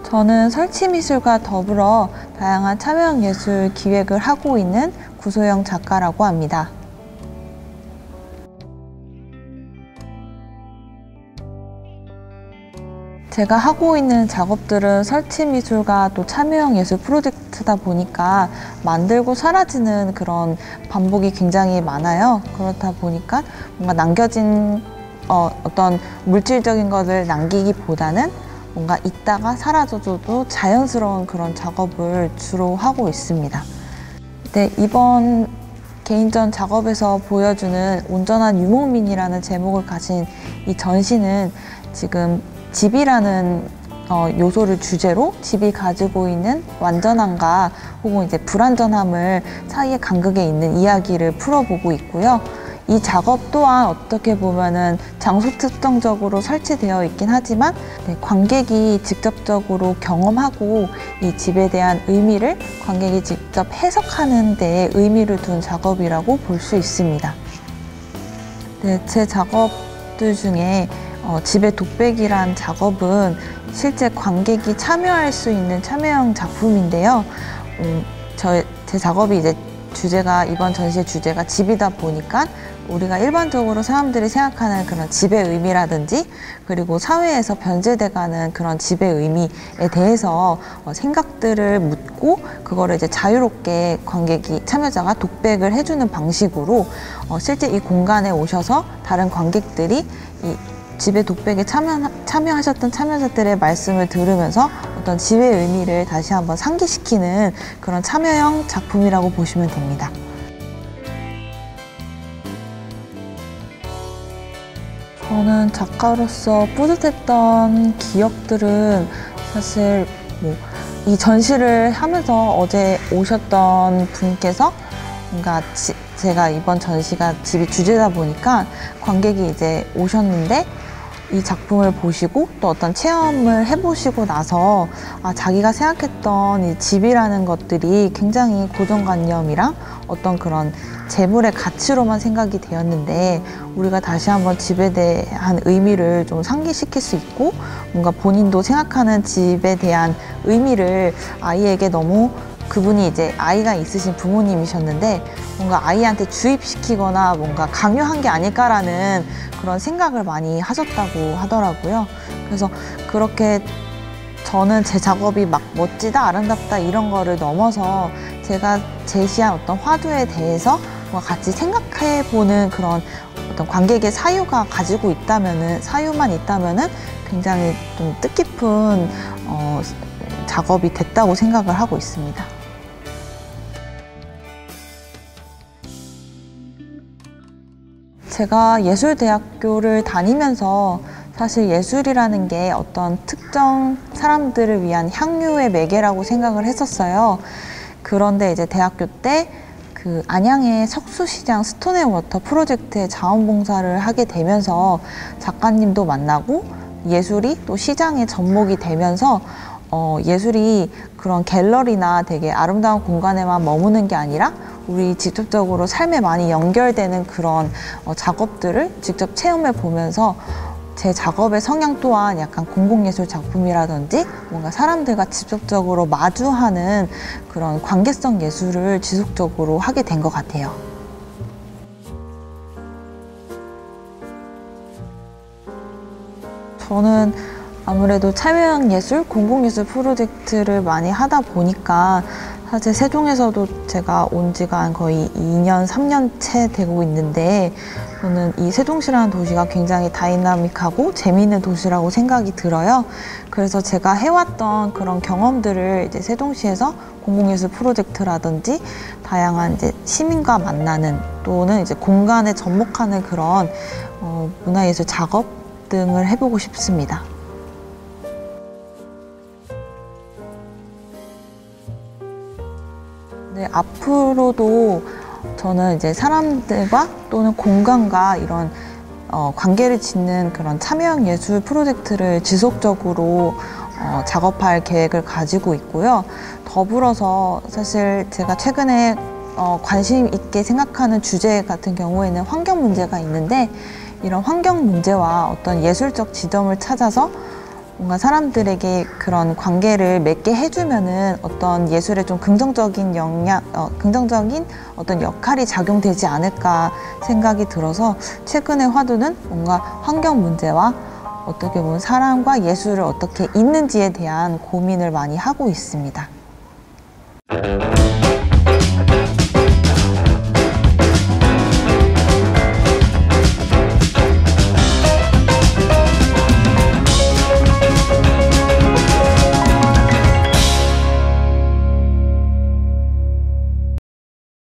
저는 설치미술과 더불어 다양한 참여형 예술 기획을 하고 있는 구소영 작가라고 합니다. 제가 하고 있는 작업들은 설치미술과 또 참여형 예술 프로젝트다 보니까 만들고 사라지는 그런 반복이 굉장히 많아요. 그렇다 보니까 뭔가 남겨진 어떤 물질적인 것을 남기기보다는 뭔가 있다가 사라져도 자연스러운 그런 작업을 주로 하고 있습니다. 네, 이번 개인전 작업에서 보여주는 온전한 유목민이라는 제목을 가진 이 전시는 지금 집이라는 요소를 주제로 집이 가지고 있는 완전함과 혹은 이제 불완전함을 사이의 간극에 있는 이야기를 풀어보고 있고요. 이 작업 또한 어떻게 보면은 장소 특정적으로 설치되어 있긴 하지만 관객이 직접적으로 경험하고 이 집에 대한 의미를 관객이 직접 해석하는 데에 의미를 둔 작업이라고 볼 수 있습니다. 네, 제 작업들 중에 집의 독백이란 작업은 실제 관객이 참여할 수 있는 참여형 작품인데요. 제 작업이 이제 이번 전시의 주제가 집이다 보니까 우리가 일반적으로 사람들이 생각하는 그런 집의 의미라든지 그리고 사회에서 변질돼가는 그런 집의 의미에 대해서 생각들을 묻고 그거를 이제 자유롭게 참여자가 독백을 해주는 방식으로 실제 이 공간에 오셔서 다른 관객들이 이 집의 독백에 참여하셨던 참여자들의 말씀을 들으면서 어떤 집의 의미를 다시 한번 상기시키는 그런 참여형 작품이라고 보시면 됩니다. 저는 작가로서 뿌듯했던 기억들은 사실 이 전시를 하면서 어제 오셨던 분께서 뭔가 제가 이번 전시가 집이 주제다 보니까 관객이 이제 오셨는데 이 작품을 보시고 또 어떤 체험을 해보시고 나서 자기가 생각했던 이 집이라는 것들이 굉장히 고정관념이랑 어떤 그런 재물의 가치로만 생각이 되었는데 우리가 다시 한번 집에 대한 의미를 좀 상기시킬 수 있고 뭔가 본인도 생각하는 집에 대한 의미를 아이에게 너무 그분이 이제 아이가 있으신 부모님이셨는데 뭔가 아이한테 주입시키거나 뭔가 강요한 게 아닐까라는 그런 생각을 많이 하셨다고 하더라고요. 그래서 그렇게 저는 제 작업이 막 멋지다, 아름답다 이런 거를 넘어서 제가 제시한 어떤 화두에 대해서 같이 생각해보는 그런 어떤 관객의 사유만 있다면은 굉장히 좀 뜻깊은 작업이 됐다고 생각을 하고 있습니다. 제가 예술대학교를 다니면서 사실 예술이라는 게 어떤 특정 사람들을 위한 향유의 매개라고 생각을 했었어요. 그런데 이제 대학교 때 그 안양의 석수시장 스톤앤워터 프로젝트에 자원봉사를 하게 되면서 작가님도 만나고 예술이 또 시장에 접목이 되면서 예술이 그런 갤러리나 되게 아름다운 공간에만 머무는 게 아니라 우리 직접적으로 삶에 많이 연결되는 그런 작업들을 직접 체험해 보면서 제 작업의 성향 또한 약간 공공예술 작품이라든지 뭔가 사람들과 직접적으로 마주하는 그런 관계성 예술을 지속적으로 하게 된 것 같아요. 저는 아무래도 참여형 예술, 공공예술 프로젝트를 많이 하다 보니까 사실 세종에서도 제가 온 지가 거의 2년, 3년 채 되고 있는데 저는 이 세종시라는 도시가 굉장히 다이나믹하고 재미있는 도시라고 생각이 들어요. 그래서 제가 해왔던 그런 경험들을 이제 세종시에서 공공예술 프로젝트라든지 다양한 이제 시민과 만나는 또는 이제 공간에 접목하는 그런 문화예술 작업 등을 해보고 싶습니다. 네, 앞으로도 저는 이제 사람들과 또는 공간과 이런 관계를 짓는 그런 참여형 예술 프로젝트를 지속적으로 작업할 계획을 가지고 있고요. 더불어서 사실 제가 최근에 관심 있게 생각하는 주제 같은 경우에는 환경 문제가 있는데, 이런 환경 문제와 어떤 예술적 지점을 찾아서 뭔가 사람들에게 그런 관계를 맺게 해주면은 어떤 예술에 좀 긍정적인 긍정적인 어떤 역할이 작용되지 않을까 생각이 들어서, 최근의 화두는 뭔가 환경 문제와 어떻게 보면 사람과 예술을 어떻게 잇는지에 대한 고민을 많이 하고 있습니다.